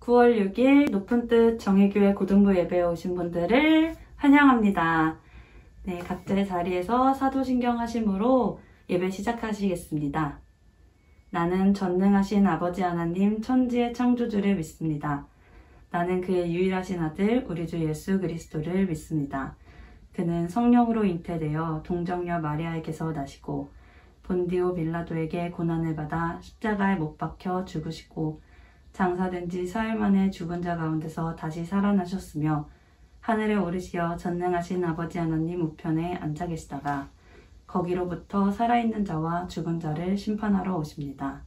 9월 6일 높은 뜻 정의교회 고등부 예배에 오신 분들을 환영합니다. 네, 각자의 자리에서 사도신경 하심으로 예배 시작하시겠습니다. 나는 전능하신 아버지 하나님 천지의 창조주를 믿습니다. 나는 그의 유일하신 아들 우리 주 예수 그리스도를 믿습니다. 그는 성령으로 잉태되어 동정녀 마리아에게서 나시고 본디오 빌라도에게 고난을 받아 십자가에 못 박혀 죽으시고 장사된 지 사흘 만에 죽은 자 가운데서 다시 살아나셨으며 하늘에 오르시어 전능하신 아버지 하나님 우편에 앉아 계시다가 거기로부터 살아있는 자와 죽은 자를 심판하러 오십니다.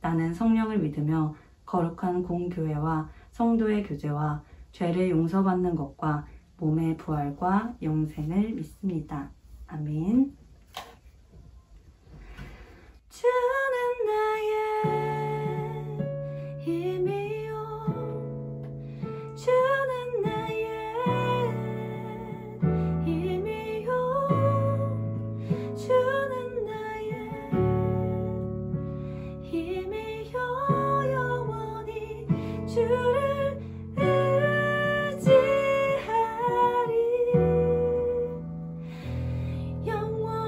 나는 성령을 믿으며 거룩한 공교회와 성도의 교제와 죄를 용서받는 것과 몸의 부활과 영생을 믿습니다. 아멘. 주는 나의 힘이요 주는 나의 힘이요 주는 나의 힘이요 영원히 주를 의지하리 영원히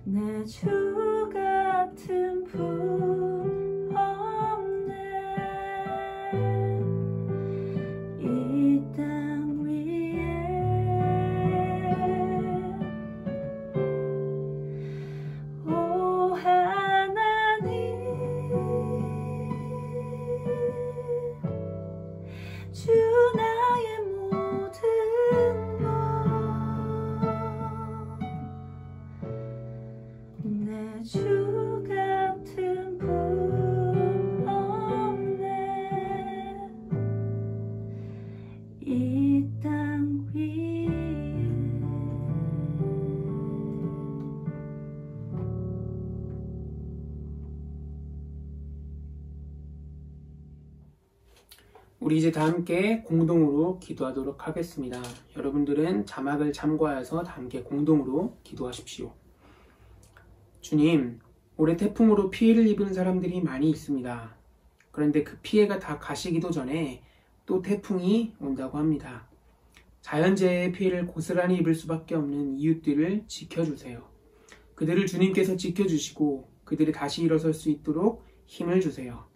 내 주 같은 분 없네. 이 땅 위에 오 하나님, 주 나의 모든 내 주 같은 분 없네. 이 땅 위에 우리 이제 다 함께 공동으로 기도하도록 하겠습니다. 여러분들은 자막을 참고하여서 다 함께 공동으로 기도하십시오. 주님, 올해 태풍으로 피해를 입은 사람들이 많이 있습니다. 그런데 그 피해가 다 가시기도 전에 또 태풍이 온다고 합니다. 자연재해의 피해를 고스란히 입을 수밖에 없는 이웃들을 지켜주세요. 그들을 주님께서 지켜주시고 그들이 다시 일어설 수 있도록 힘을 주세요.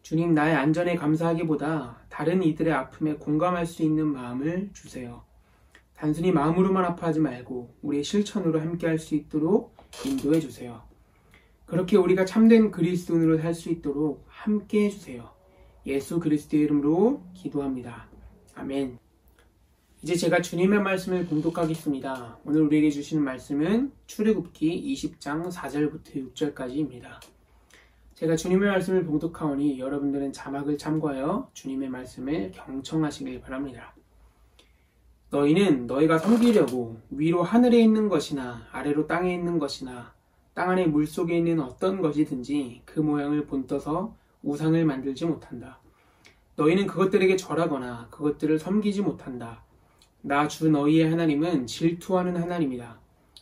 주님, 나의 안전에 감사하기보다 다른 이들의 아픔에 공감할 수 있는 마음을 주세요. 단순히 마음으로만 아파하지 말고 우리의 실천으로 함께할 수 있도록 인도해 주세요. 그렇게 우리가 참된 그리스도인으로 살 수 있도록 함께해 주세요. 예수 그리스도의 이름으로 기도합니다. 아멘. 이제 제가 주님의 말씀을 봉독하겠습니다. 오늘 우리에게 주시는 말씀은 출애굽기 20장 4절부터 6절까지입니다. 제가 주님의 말씀을 봉독하오니 여러분들은 자막을 참고하여 주님의 말씀을 경청하시길 바랍니다. 너희는 너희가 섬기려고 위로 하늘에 있는 것이나 아래로 땅에 있는 것이나 땅 안에 물속에 있는 어떤 것이든지 그 모양을 본떠서 우상을 만들지 못한다. 너희는 그것들에게 절하거나 그것들을 섬기지 못한다. 나 주 너희의 하나님은 질투하는 하나님이다.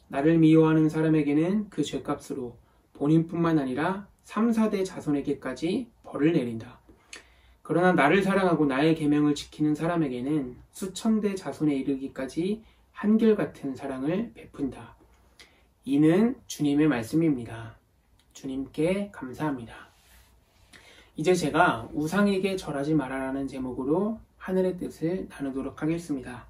나를 미워하는 사람에게는 그 죄값으로 본인뿐만 아니라 3, 4대 자손에게까지 벌을 내린다. 그러나 나를 사랑하고 나의 계명을 지키는 사람에게는 수천 대 자손에 이르기까지 한결같은 사랑을 베푼다. 이는 주님의 말씀입니다. 주님께 감사합니다. 이제 제가 우상에게 절하지 말아라는 제목으로 하늘의 뜻을 나누도록 하겠습니다.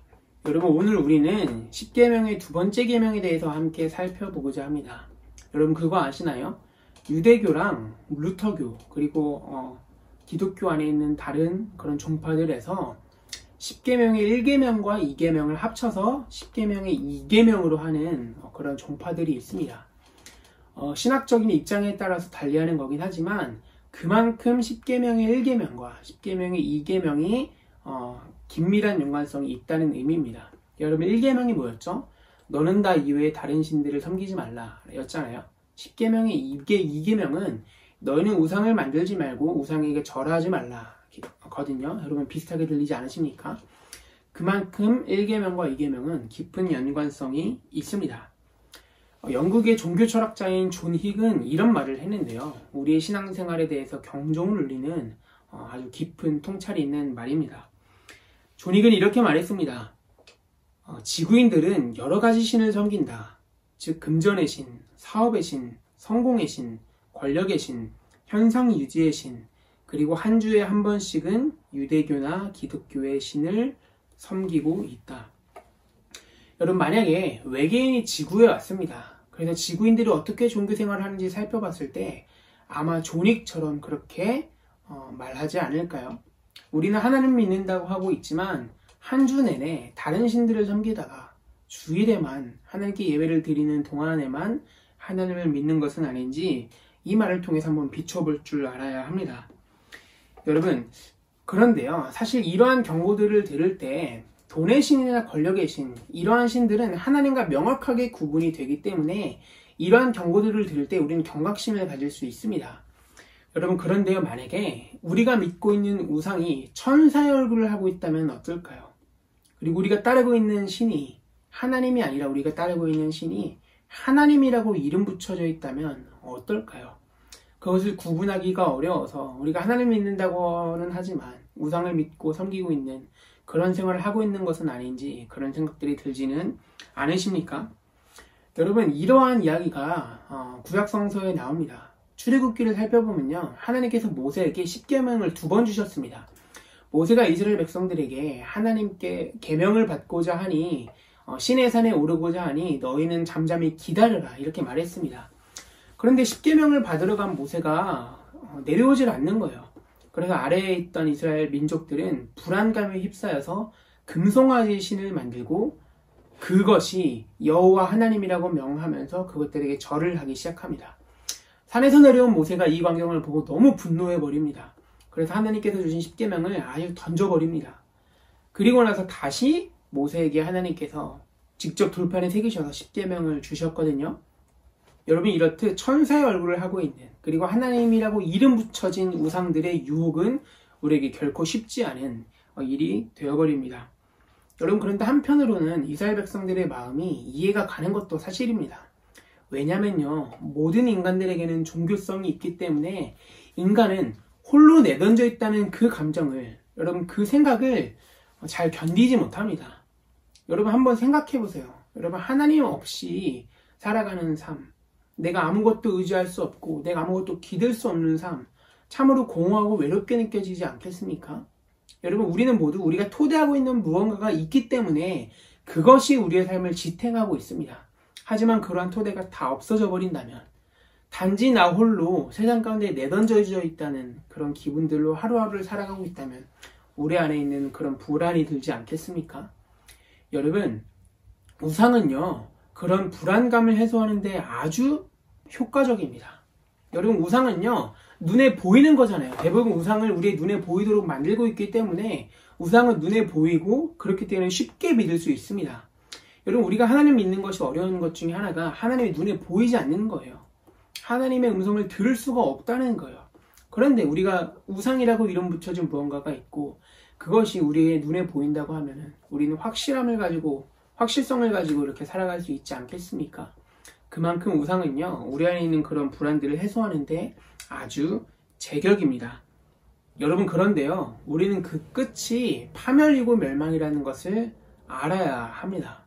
여러분, 오늘 우리는 10계명의 두 번째 계명에 대해서 함께 살펴보고자 합니다. 여러분 그거 아시나요? 유대교랑 루터교 그리고 기독교 안에 있는 다른 그런 종파들에서 십계명의 1계명과 2계명을 합쳐서 십계명의 2계명으로 하는 그런 종파들이 있습니다. 신학적인 입장에 따라서 달리하는 거긴 하지만 그만큼 십계명의 1계명과 십계명의 2계명이 긴밀한 연관성이 있다는 의미입니다. 여러분 1계명이 뭐였죠? 너는 나 이외에 다른 신들을 섬기지 말라 였잖아요. 십계명의 2계명은 너희는 우상을 만들지 말고 우상에게 절하지 말라 거든요. 여러분 비슷하게 들리지 않으십니까? 그만큼 1계명과 2계명은 깊은 연관성이 있습니다. 영국의 종교 철학자인 존 힉은 이런 말을 했는데요. 우리의 신앙생활에 대해서 경종을 울리는 아주 깊은 통찰이 있는 말입니다. 존 힉은 이렇게 말했습니다. 지구인들은 여러 가지 신을 섬긴다. 즉 금전의 신, 사업의 신, 성공의 신, 권력의 신, 현상 유지의 신, 그리고 한 주에 한 번씩은 유대교나 기독교의 신을 섬기고 있다. 여러분 만약에 외계인이 지구에 왔습니다. 그래서 지구인들이 어떻게 종교 생활을 하는지 살펴봤을 때 아마 존 힉처럼 그렇게 말하지 않을까요? 우리는 하나님 믿는다고 하고 있지만 한 주 내내 다른 신들을 섬기다가 주일에만 하나님께 예배를 드리는 동안에만 하나님을 믿는 것은 아닌지 이 말을 통해서 한번 비춰볼 줄 알아야 합니다. 여러분 그런데요, 사실 이러한 경고들을 들을 때 돈의 신이나 권력의 신, 이러한 신들은 하나님과 명확하게 구분이 되기 때문에 이러한 경고들을 들을 때 우리는 경각심을 가질 수 있습니다. 여러분 그런데요, 만약에 우리가 믿고 있는 우상이 천사의 얼굴을 하고 있다면 어떨까요? 그리고 우리가 따르고 있는 신이 하나님이 아니라 우리가 따르고 있는 신이 하나님이라고 이름 붙여져 있다면 어떨까요? 그것을 구분하기가 어려워서 우리가 하나님 믿는다고는 하지만 우상을 믿고 섬기고 있는 그런 생활을 하고 있는 것은 아닌지 그런 생각들이 들지는 않으십니까? 여러분 이러한 이야기가 구약성서에 나옵니다. 출애굽기를 살펴보면요, 하나님께서 모세에게 십계명을 2번 주셨습니다. 모세가 이스라엘 백성들에게 하나님께 계명을 받고자 하니 시내 산에 오르고자 하니 너희는 잠잠히 기다려라 이렇게 말했습니다. 그런데 십계명을 받으러 간 모세가 내려오질 않는 거예요. 그래서 아래에 있던 이스라엘 민족들은 불안감에 휩싸여서 금송아지 신을 만들고 그것이 여호와 하나님이라고 명하면서 그것들에게 절을 하기 시작합니다. 산에서 내려온 모세가 이 광경을 보고 너무 분노해 버립니다. 그래서 하나님께서 주신 십계명을 아예 던져버립니다. 그리고 나서 다시 모세에게 하나님께서 직접 돌판에 새기셔서 십계명을 주셨거든요. 여러분 이렇듯 천사의 얼굴을 하고 있는, 그리고 하나님이라고 이름 붙여진 우상들의 유혹은 우리에게 결코 쉽지 않은 일이 되어버립니다. 여러분 그런데 한편으로는 이스라엘 백성들의 마음이 이해가 가는 것도 사실입니다. 왜냐면요, 모든 인간들에게는 종교성이 있기 때문에 인간은 홀로 내던져 있다는 그 감정을, 여러분 그 생각을 잘 견디지 못합니다. 여러분 한번 생각해 보세요. 여러분 하나님 없이 살아가는 삶, 내가 아무것도 의지할 수 없고 내가 아무것도 기댈 수 없는 삶, 참으로 공허하고 외롭게 느껴지지 않겠습니까? 여러분 우리는 모두 우리가 토대하고 있는 무언가가 있기 때문에 그것이 우리의 삶을 지탱하고 있습니다. 하지만 그러한 토대가 다 없어져 버린다면, 단지 나 홀로 세상 가운데 내던져져 있다는 그런 기분들로 하루하루를 살아가고 있다면 우리 안에 있는 그런 불안이 들지 않겠습니까? 여러분 우상은요, 그런 불안감을 해소하는 데 아주 효과적입니다. 여러분 우상은요, 눈에 보이는 거잖아요. 대부분 우상을 우리의 눈에 보이도록 만들고 있기 때문에 우상은 눈에 보이고 그렇기 때문에 쉽게 믿을 수 있습니다. 여러분 우리가 하나님 믿는 것이 어려운 것 중에 하나가 하나님의 눈에 보이지 않는 거예요. 하나님의 음성을 들을 수가 없다는 거예요. 그런데 우리가 우상이라고 이름 붙여진 무언가가 있고 그것이 우리의 눈에 보인다고 하면은 우리는 확실성을 가지고 이렇게 살아갈 수 있지 않겠습니까? 그만큼 우상은요, 우리 안에 있는 그런 불안들을 해소하는데 아주 제격입니다. 여러분 그런데요, 우리는 그 끝이 파멸이고 멸망이라는 것을 알아야 합니다.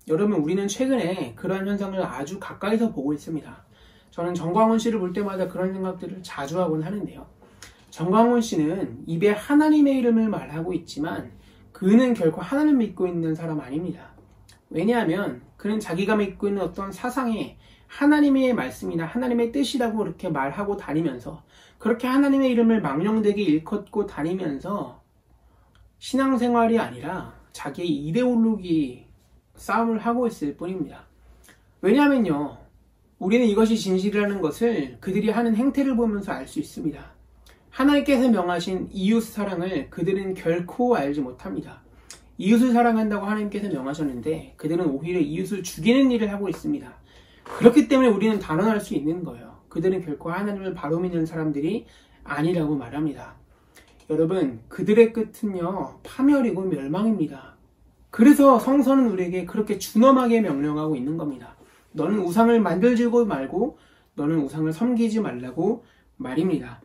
여러분 우리는 최근에 그러한 현상을 아주 가까이서 보고 있습니다. 저는 정광훈 씨를 볼 때마다 그런 생각들을 자주 하곤 하는데요. 정광훈 씨는 입에 하나님의 이름을 말하고 있지만 그는 결코 하나님 믿고 있는 사람 아닙니다. 왜냐하면 그는 자기가 믿고 있는 어떤 사상에 하나님의 말씀이나 하나님의 뜻이라고 그렇게 말하고 다니면서 그렇게 하나님의 이름을 망령되게 일컫고 다니면서 신앙생활이 아니라 자기의 이데올로기 싸움을 하고 있을 뿐입니다. 왜냐하면요, 우리는 이것이 진실이라는 것을 그들이 하는 행태를 보면서 알 수 있습니다. 하나님께서 명하신 이웃 사랑을 그들은 결코 알지 못합니다. 이웃을 사랑한다고 하나님께서 명하셨는데 그들은 오히려 이웃을 죽이는 일을 하고 있습니다. 그렇기 때문에 우리는 단언할 수 있는 거예요. 그들은 결코 하나님을 바로 믿는 사람들이 아니라고 말합니다. 여러분, 그들의 끝은요, 파멸이고 멸망입니다. 그래서 성서는 우리에게 그렇게 준엄하게 명령하고 있는 겁니다. 너는 우상을 만들지고 말고 너는 우상을 섬기지 말라고 말입니다.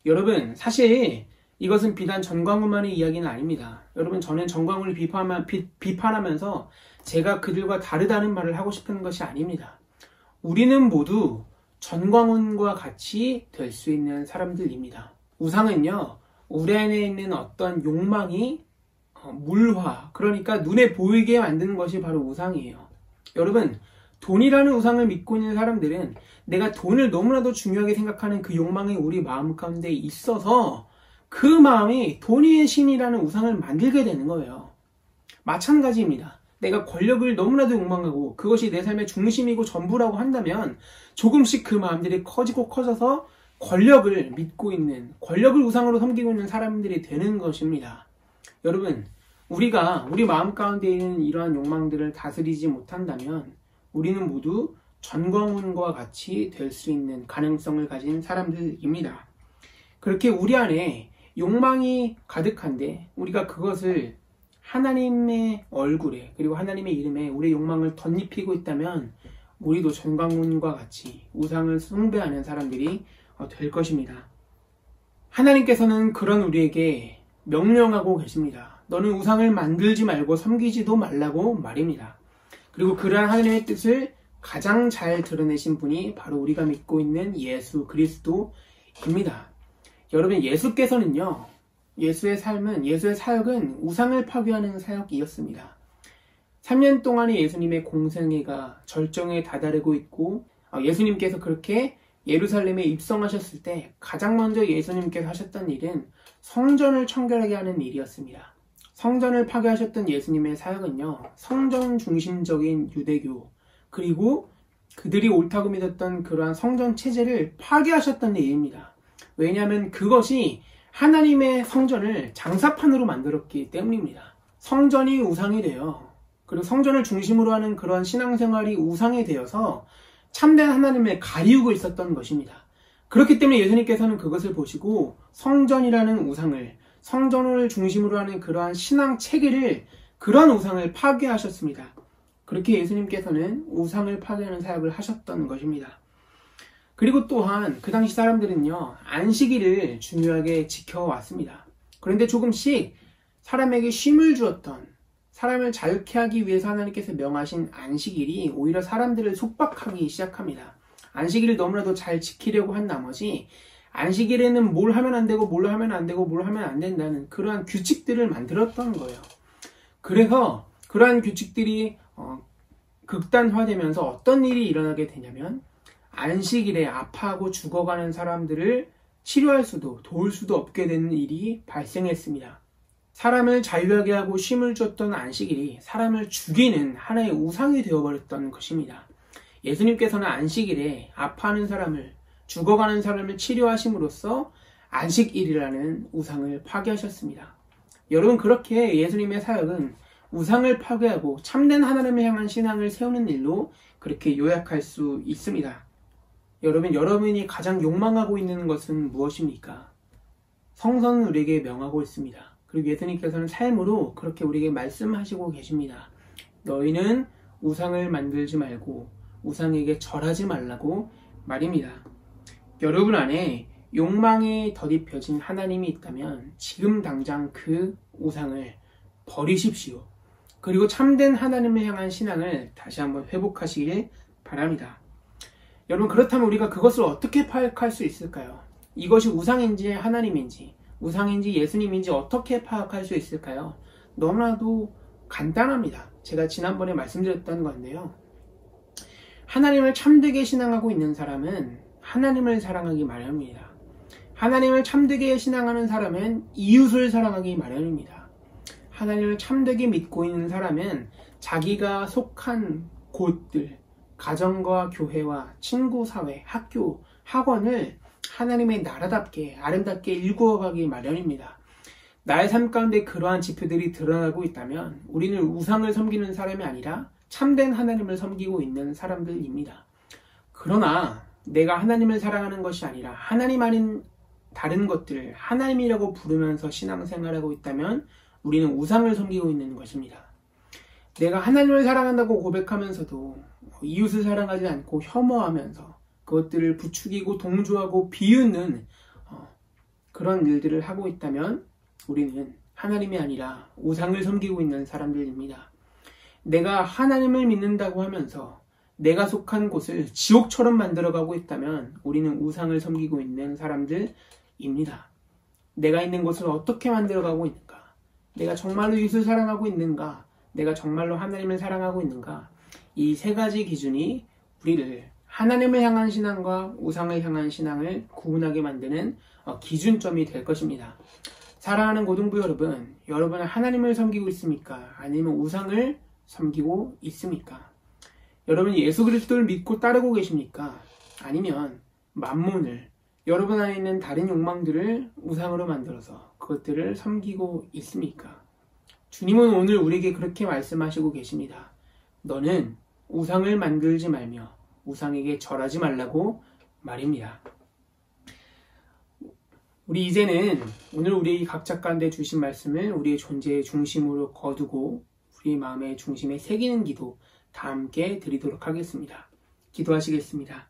여러분, 사실 이것은 비단 전광훈만의 이야기는 아닙니다. 여러분, 저는 전광훈을 비판하면서 제가 그들과 다르다는 말을 하고 싶은 것이 아닙니다. 우리는 모두 전광훈과 같이 될 수 있는 사람들입니다. 우상은요, 우리 안에 있는 어떤 욕망이 물화, 그러니까 눈에 보이게 만드는 것이 바로 우상이에요. 여러분, 돈이라는 우상을 믿고 있는 사람들은 내가 돈을 너무나도 중요하게 생각하는 그 욕망이 우리 마음 가운데 있어서 그 마음이 돈이 신이라는 우상을 만들게 되는 거예요. 마찬가지입니다. 내가 권력을 너무나도 욕망하고 그것이 내 삶의 중심이고 전부라고 한다면 조금씩 그 마음들이 커지고 커져서 권력을 믿고 있는, 권력을 우상으로 섬기고 있는 사람들이 되는 것입니다. 여러분, 우리가 우리 마음 가운데 있는 이러한 욕망들을 다스리지 못한다면 우리는 모두 전광훈과 같이 될 수 있는 가능성을 가진 사람들입니다. 그렇게 우리 안에 욕망이 가득한데 우리가 그것을 하나님의 얼굴에 그리고 하나님의 이름에 우리의 욕망을 덧입히고 있다면 우리도 전광훈과 같이 우상을 숭배하는 사람들이 될 것입니다. 하나님께서는 그런 우리에게 명령하고 계십니다. 너는 우상을 만들지 말고 섬기지도 말라고 말입니다. 그리고 그러한 하나님의 뜻을 가장 잘 드러내신 분이 바로 우리가 믿고 있는 예수 그리스도입니다. 여러분, 예수께서는요, 예수의 사역은 우상을 파괴하는 사역이었습니다. 3년 동안의 예수님의 공생애가 절정에 다다르고 있고 예수님께서 그렇게 예루살렘에 입성하셨을 때 가장 먼저 예수님께서 하셨던 일은 성전을 청결하게 하는 일이었습니다. 성전을 파괴하셨던 예수님의 사역은요, 성전 중심적인 유대교 그리고 그들이 옳다고 믿었던 그러한 성전 체제를 파괴하셨던 일입니다. 왜냐하면 그것이 하나님의 성전을 장사판으로 만들었기 때문입니다. 성전이 우상이 돼요. 그리고 성전을 중심으로 하는 그런 신앙생활이 우상이 되어서 참된 하나님을 가리우고 있었던 것입니다. 그렇기 때문에 예수님께서는 그것을 보시고 성전이라는 우상을, 성전을 중심으로 하는 그러한 신앙 체계를, 그런 우상을 파괴하셨습니다. 그렇게 예수님께서는 우상을 파괴하는 사역을 하셨던 것입니다. 그리고 또한 그 당시 사람들은요, 안식일을 중요하게 지켜왔습니다. 그런데 조금씩 사람에게 쉼을 주었던, 사람을 자유케 하기 위해서 하나님께서 명하신 안식일이 오히려 사람들을 속박하기 시작합니다. 안식일을 너무나도 잘 지키려고 한 나머지 안식일에는 뭘 하면 안 되고 뭘 하면 안 되고 뭘 하면 안 된다는 그러한 규칙들을 만들었던 거예요. 그래서 그러한 규칙들이 극단화되면서 어떤 일이 일어나게 되냐면 안식일에 아파하고 죽어가는 사람들을 치료할 수도 도울 수도 없게 되는 일이 발생했습니다. 사람을 자유하게 하고 쉼을 줬던 안식일이 사람을 죽이는 하나의 우상이 되어버렸던 것입니다. 예수님께서는 안식일에 아파하는 사람을, 죽어가는 사람을 치료하심으로써 안식일이라는 우상을 파괴하셨습니다. 여러분, 그렇게 예수님의 사역은 우상을 파괴하고 참된 하나님을 향한 신앙을 세우는 일로 그렇게 요약할 수 있습니다. 여러분이 가장 욕망하고 있는 것은 무엇입니까? 성서는 우리에게 명하고 있습니다. 그리고 예수님께서는 삶으로 그렇게 우리에게 말씀하시고 계십니다. 너희는 우상을 만들지 말고 우상에게 절하지 말라고 말입니다. 여러분 안에 욕망이 덧입혀진 하나님이 있다면 지금 당장 그 우상을 버리십시오. 그리고 참된 하나님을 향한 신앙을 다시 한번 회복하시길 바랍니다. 여러분, 그렇다면 우리가 그것을 어떻게 파악할 수 있을까요? 이것이 우상인지 하나님인지, 우상인지 예수님인지 어떻게 파악할 수 있을까요? 너무나도 간단합니다. 제가 지난번에 말씀드렸던 건데요. 하나님을 참되게 신앙하고 있는 사람은 하나님을 사랑하기 마련입니다. 하나님을 참되게 신앙하는 사람은 이웃을 사랑하기 마련입니다. 하나님을 참되게 믿고 있는 사람은 자기가 속한 곳들, 가정과 교회와 친구 사회, 학교, 학원을 하나님의 나라답게 아름답게 일구어가기 마련입니다. 나의 삶 가운데 그러한 지표들이 드러나고 있다면 우리는 우상을 섬기는 사람이 아니라 참된 하나님을 섬기고 있는 사람들입니다. 그러나 내가 하나님을 사랑하는 것이 아니라 하나님 아닌 다른 것들을 하나님이라고 부르면서 신앙생활하고 있다면 우리는 우상을 섬기고 있는 것입니다. 내가 하나님을 사랑한다고 고백하면서도 이웃을 사랑하지 않고 혐오하면서 그것들을 부추기고 동조하고 비웃는 그런 일들을 하고 있다면 우리는 하나님이 아니라 우상을 섬기고 있는 사람들입니다. 내가 하나님을 믿는다고 하면서 내가 속한 곳을 지옥처럼 만들어가고 있다면 우리는 우상을 섬기고 있는 사람들입니다. 내가 있는 곳을 어떻게 만들어가고 있는가? 내가 정말로 이웃을 사랑하고 있는가? 내가 정말로 하나님을 사랑하고 있는가? 이 세 가지 기준이 우리를 하나님을 향한 신앙과 우상을 향한 신앙을 구분하게 만드는 기준점이 될 것입니다. 사랑하는 고등부 여러분, 여러분은 하나님을 섬기고 있습니까? 아니면 우상을 섬기고 있습니까? 여러분이 예수 그리스도를 믿고 따르고 계십니까? 아니면 만몬을, 여러분 안에 있는 다른 욕망들을 우상으로 만들어서 그것들을 섬기고 있습니까? 주님은 오늘 우리에게 그렇게 말씀하시고 계십니다. 너는 우상을 만들지 말며 우상에게 절하지 말라고 말입니다. 우리 이제는 오늘 우리 각자 가운데 주신 말씀을 우리의 존재의 중심으로 거두고 우리 마음의 중심에 새기는 기도 다 함께 드리도록 하겠습니다. 기도하시겠습니다.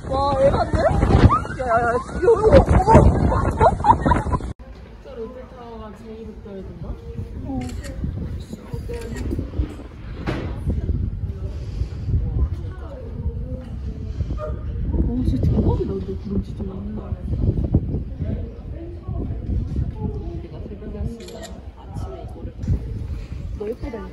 와, 애간데? 야야야, 여기 진짜 롯데타워가 제2롯데에 든다? 어. 진짜 대박이다. 근데 구름 진짜 많다. 내가 새벽에 왔으면 아침에 이거를 너 예쁘다.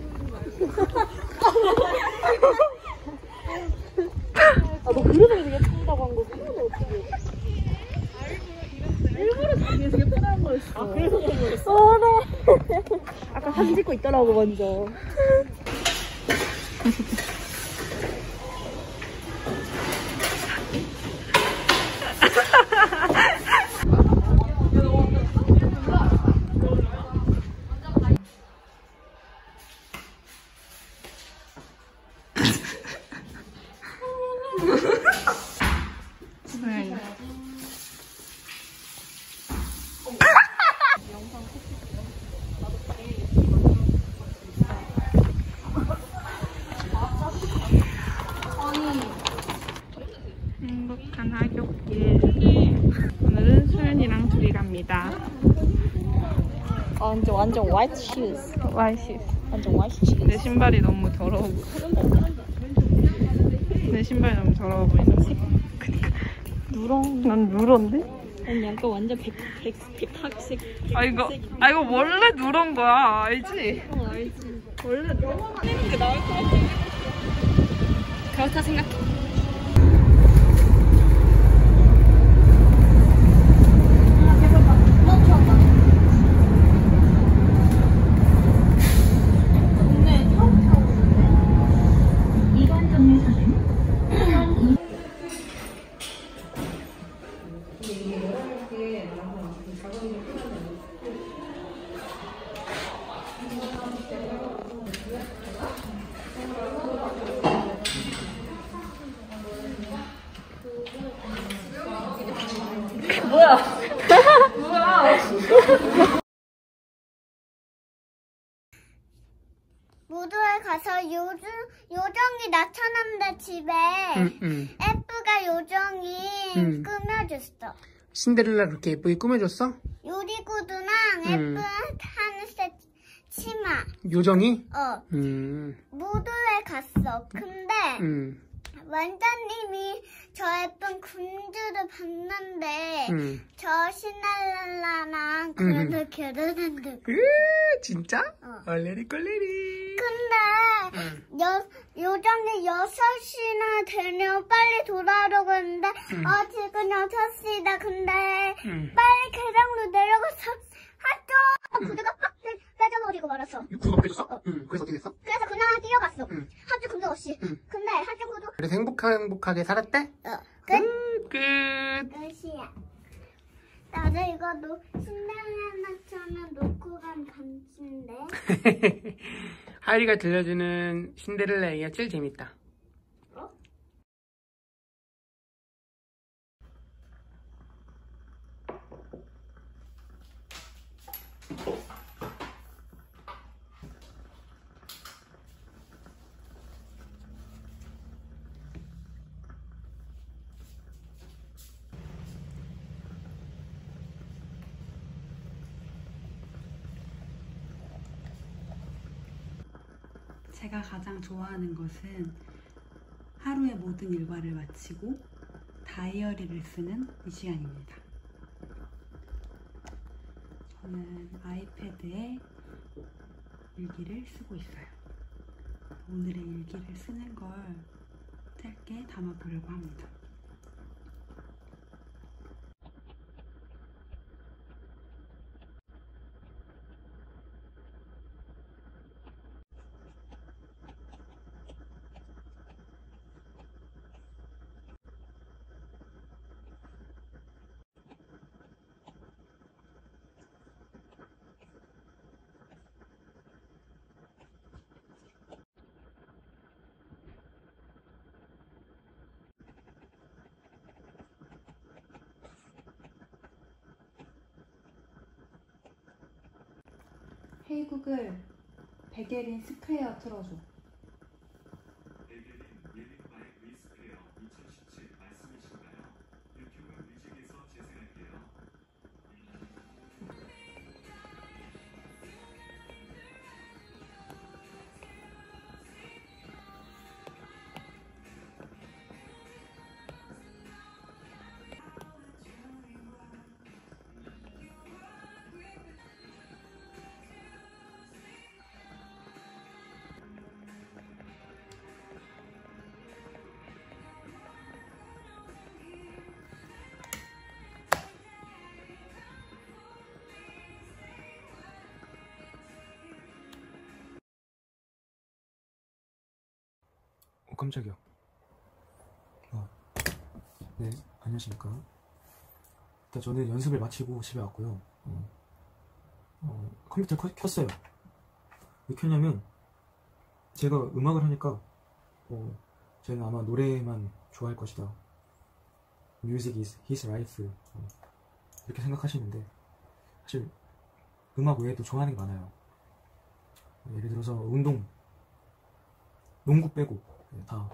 너 그래서 예쁜다고 한 거구나. 어떻게? 일부러 자기에서 예쁘다는 거였어. 아, 그래서 그런 거였어? 네. 아까 사진 찍고 있더라고 먼저. 행복한 하굣길. 오늘은 소연이랑 둘이 갑니다. 완전 화이트 슈즈. 와이시. 완전 화이트 슈즈. 내 신발이 너무 더러워. 내 신발이 너무 더러워 보이는 거. 누런. 난 누런데? 아니 약간 완전 백학식. 아 이거 원래 누런 거야 알지? 알지. 원래 너무 하는 게 나을 것 같아. 그렇다 생각해. 무도회 가서 요정이 나타난다 집에. F가 요정이 꾸며줬어. 신데렐라 그렇게 예쁘게 꾸며줬어? 요리구두랑 F 하는 색 치마. 요정이? 무도회 갔어. 근데 원장님이 저 예쁜 공주를 봤는데 저 신데렐라랑 그래도 결혼한다고. 진짜? 얼레리 꼴레리. 근데 요정이 6시나 되면 빨리 돌아오려고 했는데 지금 6시다. 근데 빨리 계량으로 내려가서 학교 구두가 빡 빼져버리고 말았어. 구두가 빼졌어? 그래서 어떻게 됐어? 그래서 그냥 뛰어갔어. 학교 구두 없이. 근데 학교 구두 그래서 행복하게 살았대? 끝. 끝. 끝이야. 나도 이거 신데렐라처럼 놓고 간 반지인데. 하이리가 들려주는 신데렐라 얘기가 제일 재밌다. 제가 가장 좋아하는 것은 하루의 모든 일과를 마치고 다이어리를 쓰는 이 시간입니다. 저는 아이패드에 일기를 쓰고 있어요. 오늘의 일기를 쓰는 걸 짧게 담아보려고 합니다. 헤이 구글, 베게린 스퀘어 틀어줘. 베게린 예린바의 위스퀘어 2017 말씀이신가요? 유튜브 뮤직에서 재생할게요. 깜짝이야. 네, 안녕하십니까. 일단 저는 연습을 마치고 집에 왔고요. 컴퓨터 켰어요. 왜 켰냐면 제가 음악을 하니까 저는 아마 노래만 좋아할 것이다. Music is his life. 이렇게 생각하시는데 사실 음악 외에도 좋아하는 게 많아요. 예를 들어서 운동, 농구 빼고 다.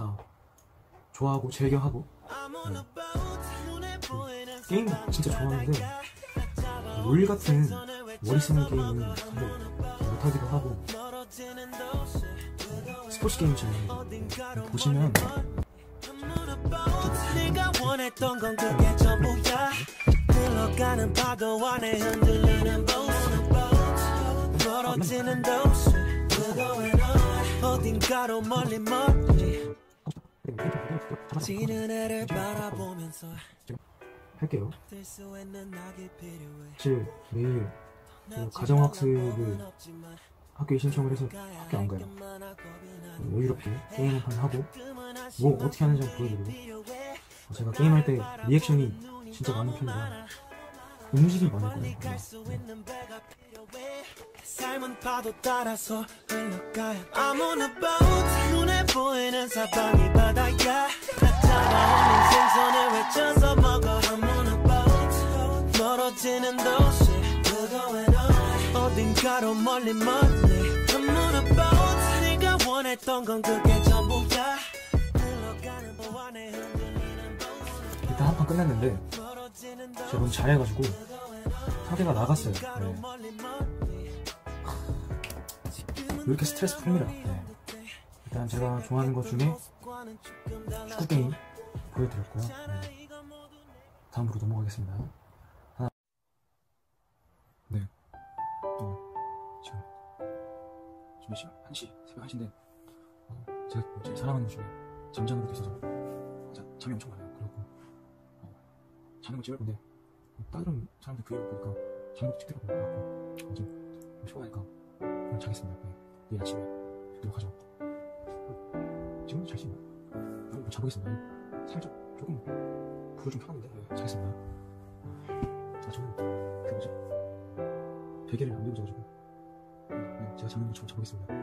다 좋아하고 즐겨하고 게임 진짜 좋아하는데 롤 같은 머리 쓰는 게임은 사실 못하기도 하고 스포츠 게임 중에 보시면 네가 원했던 건 그게 전부야. 흘러가는 파도 안에 흔들리는 보트 멀어지는 도시 어딘가로 멀리 지는 애를 바라보면서 할게요. 사실 매일 가정학습을 학교에 신청을 해서 학교 안 가요. 여유롭게 게임 한 판 하고 뭐 어떻게 하는지 한번 보여드리고 제가 게임할 때 리액션이 진짜 많은 편이라 음식이 많을 거예요. 삶은 파도 따라서 흘러가요. I'm on a boat 눈에 보이는 사방이 바다야. 찾아오는 생선을 외쳐서 먹어. I'm on a boat 멀어지는 도시 어딘가로 멀리 I'm on a boat 네가 원했던 건 그게 전부야. 흘러가는 보 안에 흔들리는 일단 한 판 끝냈는데 제가 너무 잘해가지고 상대가 나갔어요. 네. 왜 이렇게 스트레스 풉니다. 네. 일단 제가 좋아하는 것 중에 축구 게임 보여드렸고요. 네. 다음으로 넘어가겠습니다. 네. 지금 몇 시야? 1시, 새벽 1시인데 제가 제일 사랑하는 것 중에 잠자는 것도 있어서 잠이 엄청 많아요. 그리고 자는 거 찍을 건데 다른 사람들 브이로그 보니까 자는 거 찍더라고요. 그래서 좀 피곤하니까 그냥 자겠습니다. 네. 내일 아침에 뵙도록 하죠. 지금도 잘 수 있나? 한번 자보겠습니다. 살짝 조금 불을 좀 켜놨는데 네, 자겠습니다. 저는 그 뭐지? 베개를 안 배우셔가지고 네, 제가 자는 거 좀 자보겠습니다.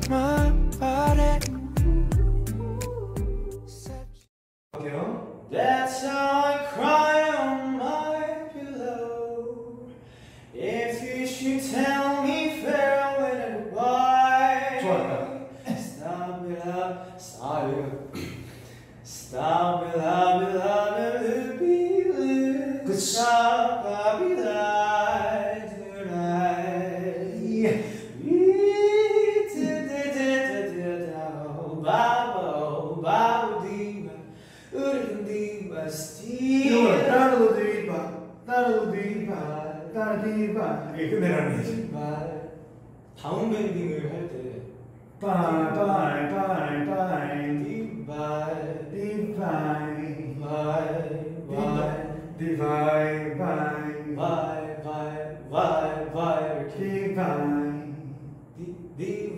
my body. That's how I cry on my pillow. If you should tell me farewell and goodbye. Stop it up, stop it up. Stop it up, it up, it be stop it up tonight. 이게 끝내라는 거지. 다운 밴딩을 할 때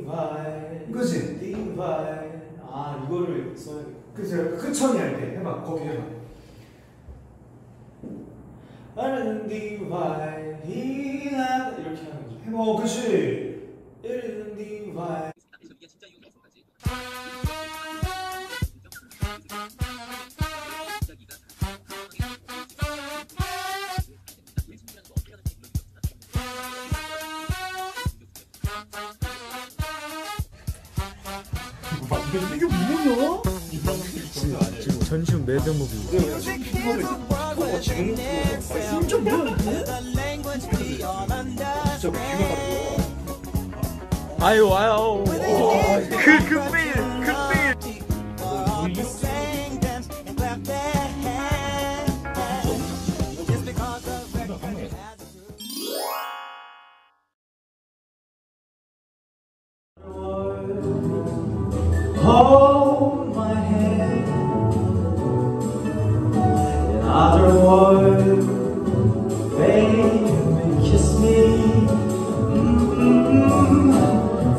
빠이 그치? 아 이거를 써야겠다. 그치? 크천이 할 때 해봐. 거기 해봐. 나는 디바이 이렇게 하는 거죠. 해봐. 그치? 이런 디바이. 이게 뭐냐? 지금 전시훈 매드무비. 진짜 뭐야? 진짜 아유 아유. 그 hold my hand. In other words, baby, kiss me.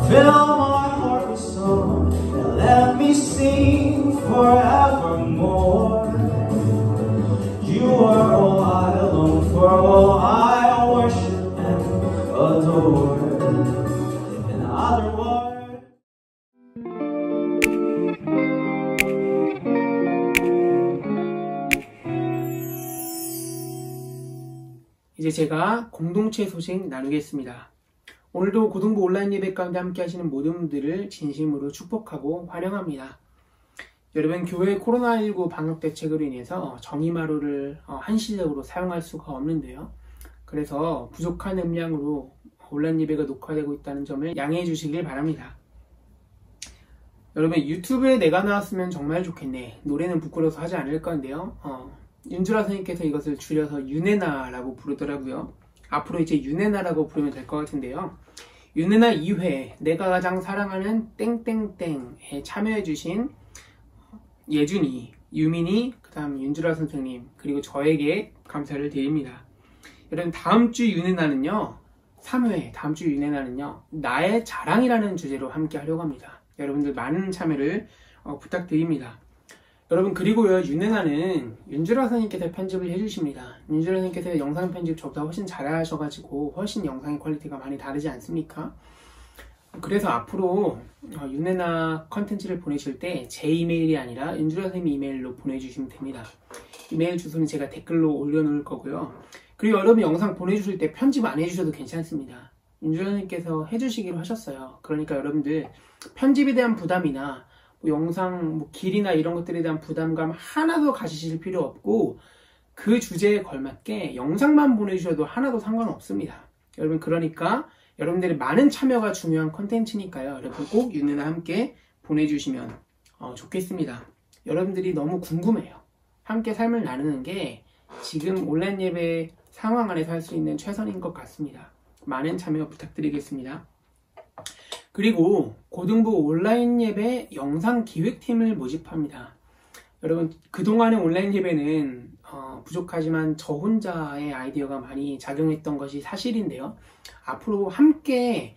Fill my heart with song and let me sing forevermore. You are all I long for, all I worship and adore. In other words, 이제 제가 공동체 소식 나누겠습니다. 오늘도 고등부 온라인 예배 가운데 함께 하시는 모든 분들을 진심으로 축복하고 환영합니다. 여러분, 교회 코로나19 방역 대책으로 인해서 정의마루를 한시적으로 사용할 수가 없는데요. 그래서 부족한 음량으로 온라인 예배가 녹화되고 있다는 점을 양해해 주시길 바랍니다. 여러분, 유튜브에 내가 나왔으면 정말 좋겠네. 노래는 부끄러워서 하지 않을 건데요. 윤주라 선생님께서 이것을 줄여서 유네나라고 부르더라고요. 앞으로 이제 유네나라고 부르면 될 것 같은데요. 유네나 2회 내가 가장 사랑하는 땡땡땡에 참여해주신 예준이, 유민이, 그 다음 윤주라 선생님, 그리고 저에게 감사를 드립니다. 여러분, 다음 주 유네나는요, 3회 다음 주 유네나는요, 나의 자랑이라는 주제로 함께 하려고 합니다. 여러분들 많은 참여를 부탁드립니다. 여러분, 그리고요, 유네나는 윤주라 선생님께서 편집을 해주십니다. 윤주라 선생님께서 영상 편집 저보다 훨씬 잘하셔가지고 훨씬 영상의 퀄리티가 많이 다르지 않습니까? 그래서 앞으로 유네나 컨텐츠를 보내실 때 제 이메일이 아니라 윤주라 선생님 이메일로 보내주시면 됩니다. 이메일 주소는 제가 댓글로 올려놓을 거고요. 그리고 여러분 영상 보내주실 때 편집 안 해주셔도 괜찮습니다. 윤주라 선생님께서 해주시기로 하셨어요. 그러니까 여러분들 편집에 대한 부담이나 영상 길이나 이런 것들에 대한 부담감 하나도 가지실 필요 없고, 그 주제에 걸맞게 영상만 보내주셔도 하나도 상관없습니다. 여러분, 그러니까 여러분들의 많은 참여가 중요한 컨텐츠니까요. 여러분 꼭 유네나 함께 보내주시면 좋겠습니다. 여러분들이 너무 궁금해요. 함께 삶을 나누는 게 지금 온라인 예배 상황 안에서 할 수 있는 최선인 것 같습니다. 많은 참여 부탁드리겠습니다. 그리고 고등부 온라인 예배 영상 기획팀을 모집합니다. 여러분, 그동안의 온라인 예배는 부족하지만 저 혼자의 아이디어가 많이 작용했던 것이 사실인데요. 앞으로 함께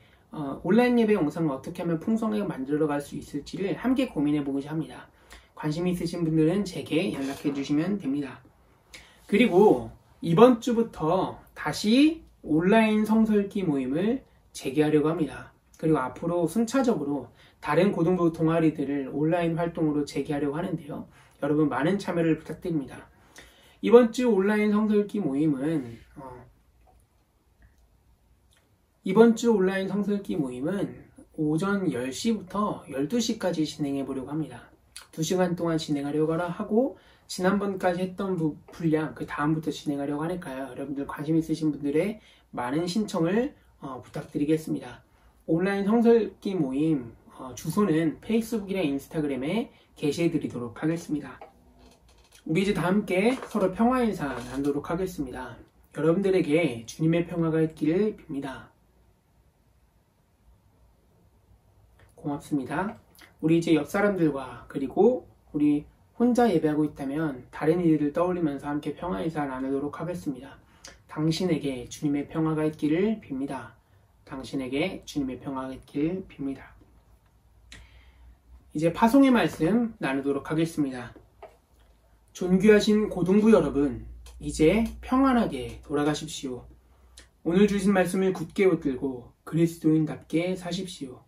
온라인 예배 영상을 어떻게 하면 풍성하게 만들어갈 수 있을지를 함께 고민해보고자 합니다. 관심 있으신 분들은 제게 연락해 주시면 됩니다. 그리고 이번 주부터 다시 온라인 성서읽기 모임을 재개하려고 합니다. 그리고 앞으로 순차적으로 다른 고등부 동아리들을 온라인 활동으로 재개하려고 하는데요. 여러분 많은 참여를 부탁드립니다. 이번 주 온라인 성서읽기 모임은 오전 10시부터 12시까지 진행해 보려고 합니다. 2시간 동안 진행하려고 하고, 지난번까지 했던 분량 그 다음부터 진행하려고 하니까요. 여러분들 관심 있으신 분들의 많은 신청을 부탁드리겠습니다. 온라인 성서읽기 모임 주소는 페이스북이나 인스타그램에 게시해 드리도록 하겠습니다. 우리 이제 다 함께 서로 평화 인사 나누도록 하겠습니다. 여러분들에게 주님의 평화가 있기를 빕니다. 고맙습니다. 우리 이제 옆 사람들과 그리고 우리 혼자 예배하고 있다면 다른 이들을 떠올리면서 함께 평화 인사 나누도록 하겠습니다. 당신에게 주님의 평화가 있기를 빕니다. 당신에게 주님의 평화가 있기를 빕니다. 이제 파송의 말씀 나누도록 하겠습니다. 존귀하신 고등부 여러분, 이제 평안하게 돌아가십시오. 오늘 주신 말씀을 굳게 붙들고 그리스도인답게 사십시오.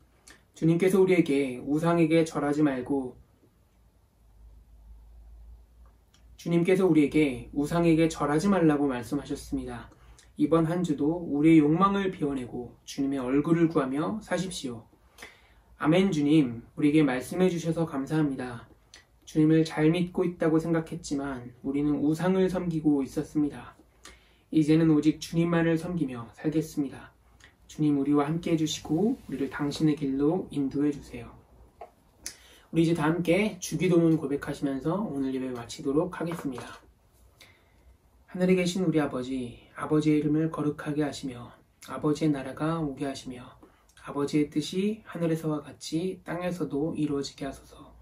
주님께서 우리에게 우상에게 절하지 말고 주님께서 우리에게 우상에게 절하지 말라고 말씀하셨습니다. 이번 한 주도 우리의 욕망을 비워내고 주님의 얼굴을 구하며 사십시오. 아멘. 주님, 우리에게 말씀해 주셔서 감사합니다. 주님을 잘 믿고 있다고 생각했지만 우리는 우상을 섬기고 있었습니다. 이제는 오직 주님만을 섬기며 살겠습니다. 주님, 우리와 함께 해주시고 우리를 당신의 길로 인도해 주세요. 우리 이제 다 함께 주기도문 고백하시면서 오늘 예배 마치도록 하겠습니다. 하늘에 계신 우리 아버지, 아버지의 이름을 거룩하게 하시며 아버지의 나라가 오게 하시며 아버지의 뜻이 하늘에서와 같이 땅에서도 이루어지게 하소서.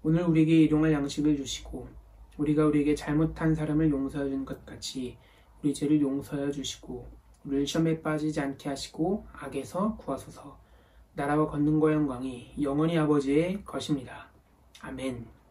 오늘 우리에게 일용할 양식을 주시고 우리가 우리에게 잘못한 사람을 용서해 준 것 같이 우리 죄를 용서하여 주시고 우리를 시험에 빠지지 않게 하시고 악에서 구하소서. 나라와 권능과 영광이 영원히 아버지의 것입니다. 아멘.